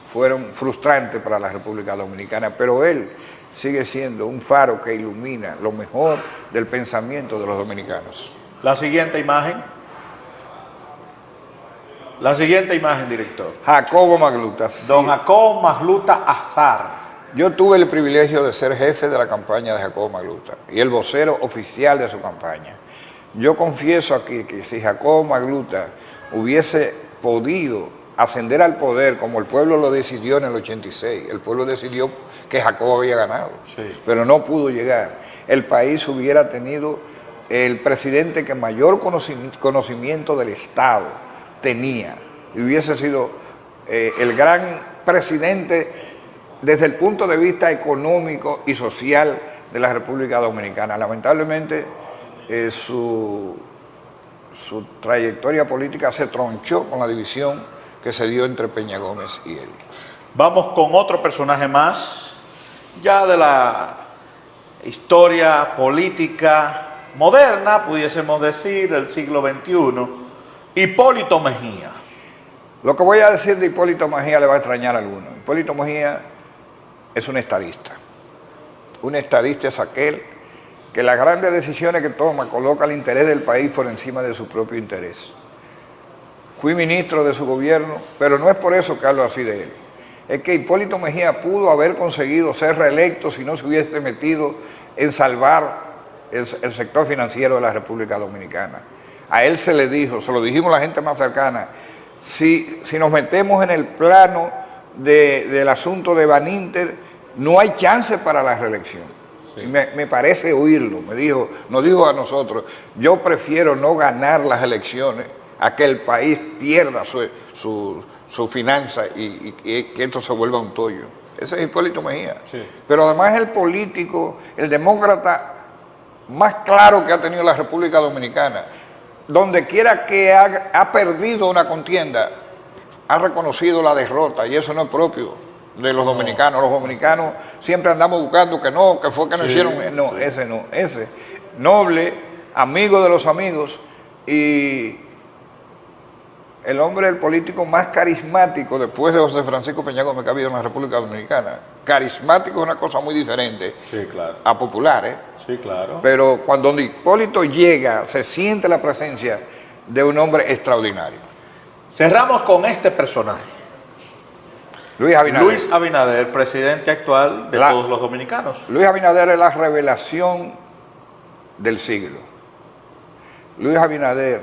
fueron frustrantes para la República Dominicana, pero él sigue siendo un faro que ilumina lo mejor del pensamiento de los dominicanos. La siguiente imagen. La siguiente imagen, director. Jacobo Magluta. Sí. Don Jacobo Magluta Azar. Yo tuve el privilegio de ser jefe de la campaña de Jacobo Magluta y el vocero oficial de su campaña. Yo confieso aquí que si Jacobo Magluta hubiese podido ascender al poder como el pueblo lo decidió en el 86, el pueblo decidió que Jacobo había ganado, pero no pudo llegar. El país hubiera tenido el presidente que mayor conocimiento del Estado tenía y hubiese sido el gran presidente desde el punto de vista económico y social de la República Dominicana. Lamentablemente su trayectoria política se tronchó con la división que se dio entre Peña Gómez y él. Vamos con otro personaje más, ya de la historia política moderna, pudiésemos decir, del siglo XXI, Hipólito Mejía. Lo que voy a decir de Hipólito Mejía le va a extrañar a alguno. Hipólito Mejía es un estadista. Un estadista es aquel que las grandes decisiones que toma coloca el interés del país por encima de su propio interés. Fui ministro de su gobierno, pero no es por eso que hablo así de él. Es que Hipólito Mejía pudo haber conseguido ser reelecto si no se hubiese metido en salvar el sector financiero de la República Dominicana. A él se le dijo, se lo dijimos a la gente más cercana, si nos metemos en el plano del asunto de Baninter, no hay chance para la reelección. Sí. Y me parece oírlo, nos dijo a nosotros, yo prefiero no ganar las elecciones a que el país pierda su finanza y que esto se vuelva un tollo. Ese es Hipólito Mejía. Sí. Pero además es el político, el demócrata más claro que ha tenido la República Dominicana. Donde quiera que ha perdido una contienda, ha reconocido la derrota, y eso no es propio de los dominicanos. Los dominicanos siempre andamos buscando que no, que fue que no hicieron. No, ese no. Ese noble, amigo de los amigos y el hombre, el político más carismático después de José Francisco Peña Gómez que ha habido en la República Dominicana. Carismático es una cosa muy diferente a popular, ¿eh? Sí, claro. Pero cuando Hipólito llega, se siente la presencia de un hombre extraordinario. Cerramos con este personaje. Luis Abinader. Luis Abinader, presidente actual de todos los dominicanos. Luis Abinader es la revelación del siglo. Luis Abinader,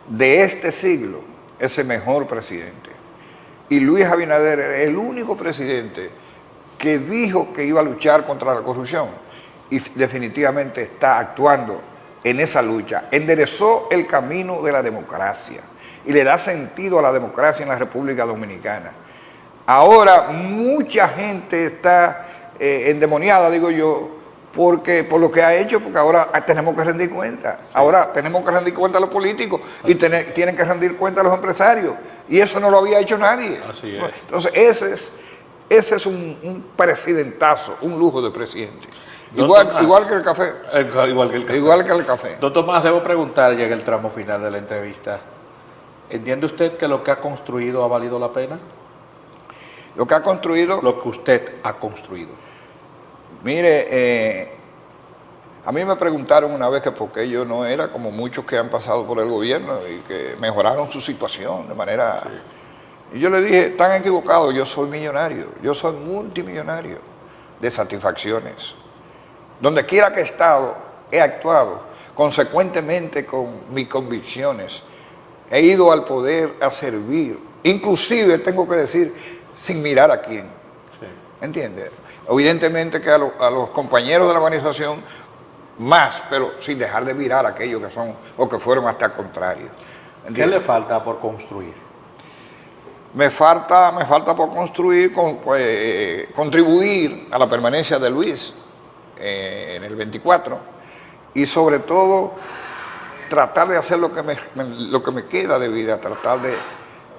de este siglo, es el mejor presidente. Y Luis Abinader es el único presidente que dijo que iba a luchar contra la corrupción y definitivamente está actuando en esa lucha. Enderezó el camino de la democracia y le da sentido a la democracia en la República Dominicana. Ahora mucha gente está endemoniada, digo yo, por lo que ha hecho, porque ahora tenemos que rendir cuenta. Sí. Ahora tenemos que rendir cuenta a los políticos y tienen que rendir cuenta a los empresarios. Y eso no lo había hecho nadie. Así es. Entonces ese es un presidentazo, un lujo de presidente. Igual que el café. Igual que el café. Igual que el café. Doctor Tomás, debo preguntar, llega el tramo final de la entrevista. ¿Entiende usted que lo que ha construido ha valido la pena? Lo que ha construido... Lo que usted ha construido. Mire, a mí me preguntaron una vez que por qué yo no era como muchos que han pasado por el gobierno y que mejoraron su situación de manera... Sí. Y yo le dije, están equivocados, yo soy millonario, yo soy multimillonario de satisfacciones. Donde quiera que he estado, he actuado consecuentemente con mis convicciones. He ido al poder a servir, inclusive tengo que decir, sin mirar a quién. Sí. ¿Entiendes? Evidentemente que a los compañeros de la organización más, pero sin dejar de mirar a aquellos que son o que fueron hasta contrarios. ¿Qué le falta por construir? Me falta por construir, contribuir a la permanencia de Luis en el 24 y sobre todo tratar de hacer lo que me queda de vida, tratar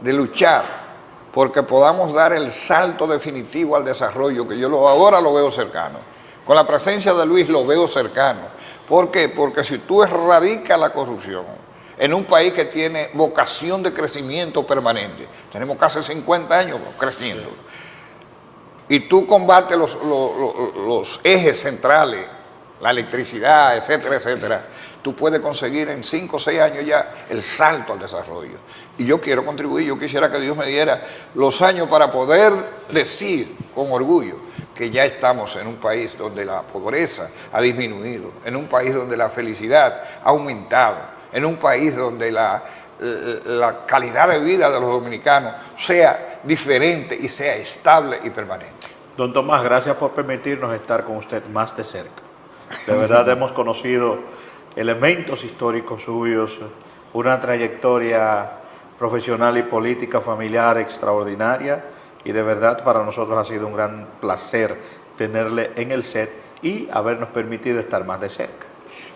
de luchar porque podamos dar el salto definitivo al desarrollo que yo ahora lo veo cercano. Con la presencia de Luis lo veo cercano. ¿Por qué? Porque si tú erradicas la corrupción en un país que tiene vocación de crecimiento permanente, tenemos casi 50 años creciendo, y tú combates los ejes centrales, la electricidad, etcétera, etcétera, tú puedes conseguir en 5 o 6 años ya el salto al desarrollo. Y yo quiero contribuir, yo quisiera que Dios me diera los años para poder decir con orgullo que ya estamos en un país donde la pobreza ha disminuido, en un país donde la felicidad ha aumentado, en un país donde la calidad de vida de los dominicanos sea diferente y sea estable y permanente. Don Tomás, gracias por permitirnos estar con usted más de cerca. De verdad hemos conocido elementos históricos suyos, una trayectoria profesional y política familiar extraordinaria y de verdad para nosotros ha sido un gran placer tenerle en el set y habernos permitido estar más de cerca.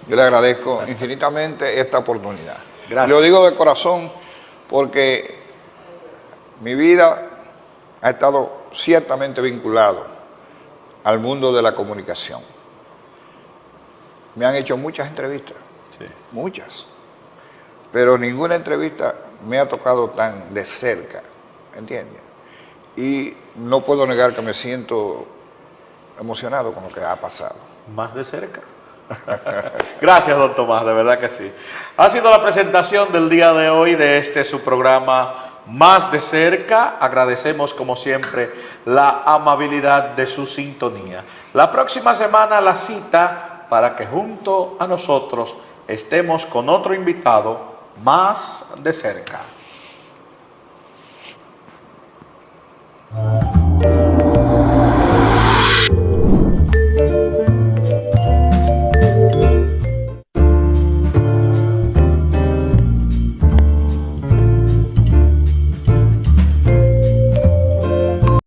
Yo le agradezco infinitamente esta oportunidad. Gracias. Lo digo de corazón porque mi vida ha estado ciertamente vinculado al mundo de la comunicación. Me han hecho muchas entrevistas, sí, muchas, pero ninguna entrevista me ha tocado tan de cerca, ¿entiendes? Y no puedo negar que me siento emocionado con lo que ha pasado. ¿Más de cerca? Gracias, don Tomás, de verdad que sí. Ha sido la presentación del día de hoy de su programa Más de Cerca. Agradecemos como siempre la amabilidad de su sintonía. La próxima semana la cita para que junto a nosotros estemos con otro invitado más de cerca.